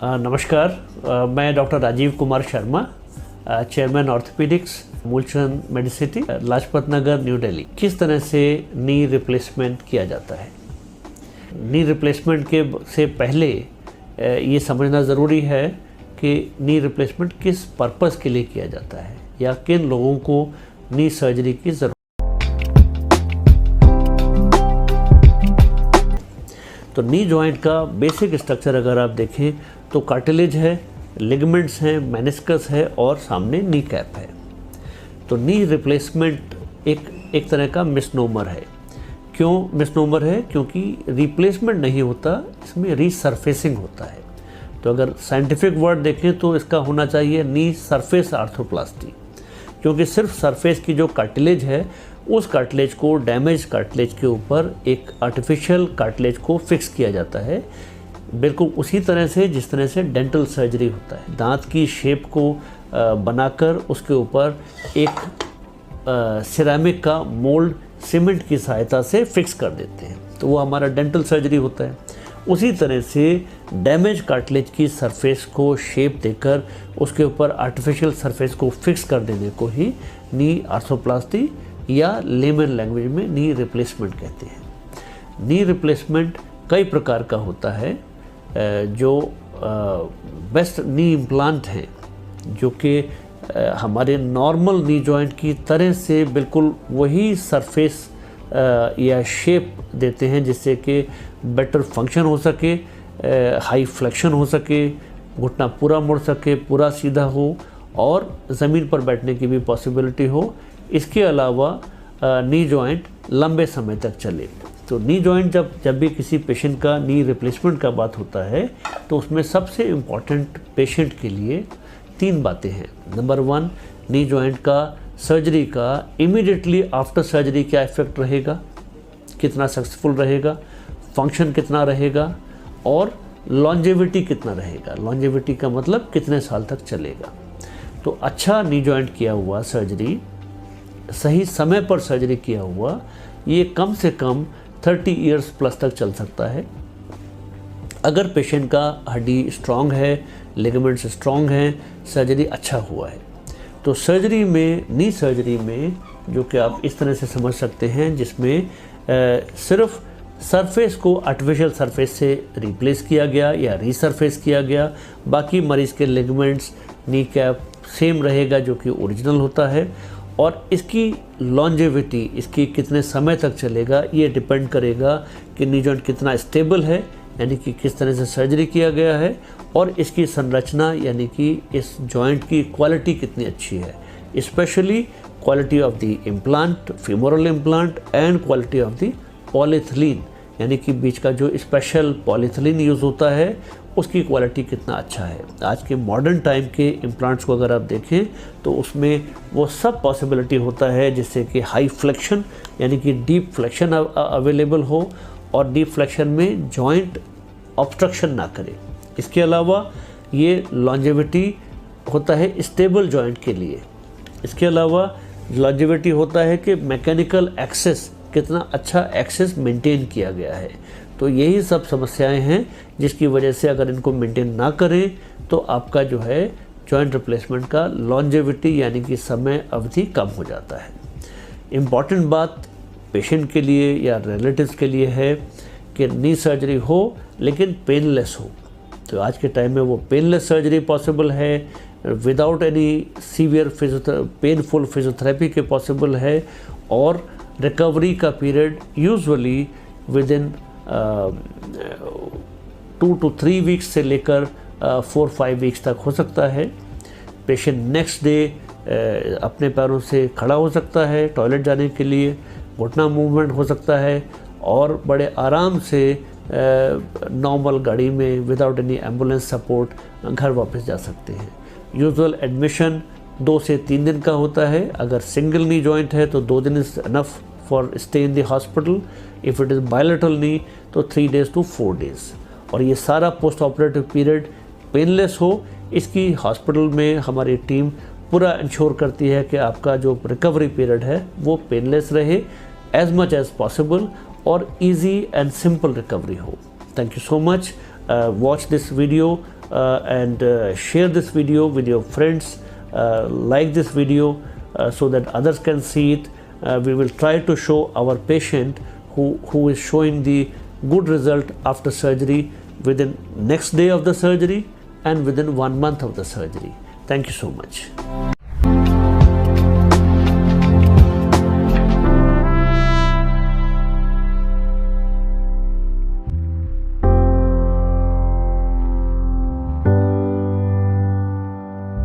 नमस्कार, मैं doctor Rajeev Kumar Sharma, chairman orthopaedics, Moolchand medicity, Lajpat Nagar, new Delhi. किस तरह से नी रिप्लेसमेंट किया जाता है? नी रिप्लेसमेंट के से पहले ये समझना ज़रूरी है कि नी रिप्लेसमेंट किस पर्पस के लिए किया जाता है या किन लोगों को नी सर्जरी की ज़रूरत। तो नी जॉइंट का बेसिक स्ट्रक्चर अगर आप देखें तो कार्टिलेज है, लिगामेंट्स हैं, मेनिस्कस है और सामने नी कैप है। तो नी रिप्लेसमेंट एक तरह का मिसनोमर है। क्यों मिसनोमर है? क्योंकि रिप्लेसमेंट नहीं होता, इसमें रीसरफेसिंग होता है। तो अगर साइंटिफिक वर्ड देखें तो इसका होना चाहिए नी सरफेस आर्थोप्लास्टी, क्योंकि सिर्फ सरफेस की जो कार्टिलेज है उस कार्टिलेज को, डैमेज कार्टिलेज के ऊपर एक आर्टिफिशियल कार्टिलेज को फिक्स किया जाता है, बिल्कुल उसी तरह से जिस तरह से डेंटल सर्जरी होता है। दांत की शेप को बनाकर उसके ऊपर एक सिरेमिक का मोल्ड सीमेंट की सहायता से फिक्स कर देते हैं, तो वो हमारा डेंटल सर्जरी होता है। उसी तरह से डैमेज कार्टिलेज की सरफेस को शेप देकर उसके ऊपर आर्टिफिशियल सरफेस को फिक्स कर देने को ही नी आर्थोप्लास्टी या लेमन लैंग्वेज में नी रिप्लेसमेंट कहते हैं। नी रिप्लेसमेंट कई प्रकार का होता है। जो बेस्ट नी इम्प्लांट हैं, जो कि हमारे नॉर्मल नी जॉइंट की तरह से बिल्कुल वही सरफेस या शेप देते हैं जिससे कि बेटर फंक्शन हो सके, हाई फ्लेक्शन हो सके, घुटना पूरा मुड़ सके, पूरा सीधा हो और ज़मीन पर बैठने की भी पॉसिबिलिटी हो। इसके अलावा नी जॉइंट लंबे समय तक चले। तो नी जॉइंट जब भी किसी पेशेंट का नी रिप्लेसमेंट का बात होता है तो उसमें सबसे इम्पॉर्टेंट पेशेंट के लिए 3 बातें हैं। नंबर 1, नी जॉइंट का सर्जरी का इमीडिएटली आफ्टर सर्जरी क्या इफ़ेक्ट रहेगा, कितना सक्सेसफुल रहेगा, फंक्शन कितना रहेगा और लॉन्जेविटी कितना रहेगा। लॉन्जेविटी का मतलब कितने साल तक चलेगा। तो अच्छा नी जॉइंट किया हुआ सर्जरी, सही समय पर सर्जरी किया हुआ, ये कम से कम 30 इयर्स प्लस तक चल सकता है। अगर पेशेंट का हड्डी स्ट्रांग है, लिगामेंट्स स्ट्रांग हैं, सर्जरी अच्छा हुआ है। तो सर्जरी में, नी सर्जरी में, जो कि आप इस तरह से समझ सकते हैं, जिसमें सिर्फ सरफेस को आर्टिफिशियल सरफेस से रिप्लेस किया गया या रीसरफेस किया गया, बाकी मरीज़ के लिगामेंट्स, नी कैप सेम रहेगा जो कि ओरिजिनल होता है। और इसकी लॉन्जेविटी, इसकी कितने समय तक चलेगा, ये डिपेंड करेगा कि नी जॉइंट कितना स्टेबल है, यानी कि किस तरह से सर्जरी किया गया है, और इसकी संरचना यानी कि इस जॉइंट की क्वालिटी कितनी अच्छी है, specially quality of the implant, femoral implant and quality of the polythene, यानी कि बीच का जो स्पेशल पॉलीथिलीन यूज़ होता है उसकी क्वालिटी कितना अच्छा है। आज के मॉडर्न टाइम के इम्प्लांट्स को अगर आप देखें तो उसमें वो सब पॉसिबिलिटी होता है जिससे कि हाई फ्लेक्शन यानी कि डीप फ्लेक्शन अवेलेबल हो और डीप फ्लेक्शन में जॉइंट ऑब्स्ट्रक्शन ना करे। इसके अलावा ये लॉन्जेविटी होता है स्टेबल जॉइंट के लिए। इसके अलावा लॉन्जेविटी होता है कि मैकेनिकल एक्सेस, कितना अच्छा एक्सेस मेंटेन किया गया है। तो यही सब समस्याएं हैं जिसकी वजह से अगर इनको मेंटेन ना करें तो आपका जो है जॉइंट रिप्लेसमेंट का लॉन्जेविटी यानी कि समय अवधि कम हो जाता है। इम्पॉर्टेंट बात पेशेंट के लिए या रिलेटिव्स के लिए है कि नी सर्जरी हो लेकिन पेनलेस हो। तो आज के टाइम में वो पेनलेस सर्जरी पॉसिबल है, without any severe painful physiotherapy के पॉसिबल है, और रिकवरी का period usually with in 2 to 3 weeks से लेकर 4-5 वीक्स तक हो सकता है। पेशेंट नेक्स्ट डे अपने पैरों से खड़ा हो सकता है, टॉयलेट जाने के लिए घुटना मूवमेंट हो सकता है और बड़े आराम से नॉर्मल गाड़ी में विदाउट एनी एम्बुलेंस सपोर्ट घर वापस जा सकते हैं। यूजुअल एडमिशन 2 से 3 दिन का होता है। अगर सिंगल नी जॉइंट है तो 2 दिन is enough for stay in the hospital. If it is bilateral knee तो 3 days to 4 days। और ये सारा पोस्ट ऑपरेटिव पीरियड पेनलेस हो, इसकी हॉस्पिटल में हमारी टीम पूरा इंश्योर करती है कि आपका जो रिकवरी पीरियड है वो पेनलेस रहे एज मच एज पॉसिबल और easy and simple recovery हो। Thank you so much. Watch this video and share this video with your friends. Like this video so that others can see it. We will try to show our patient who is showing the good result after surgery within next day of the surgery and within 1 month of the surgery. Thank you so much.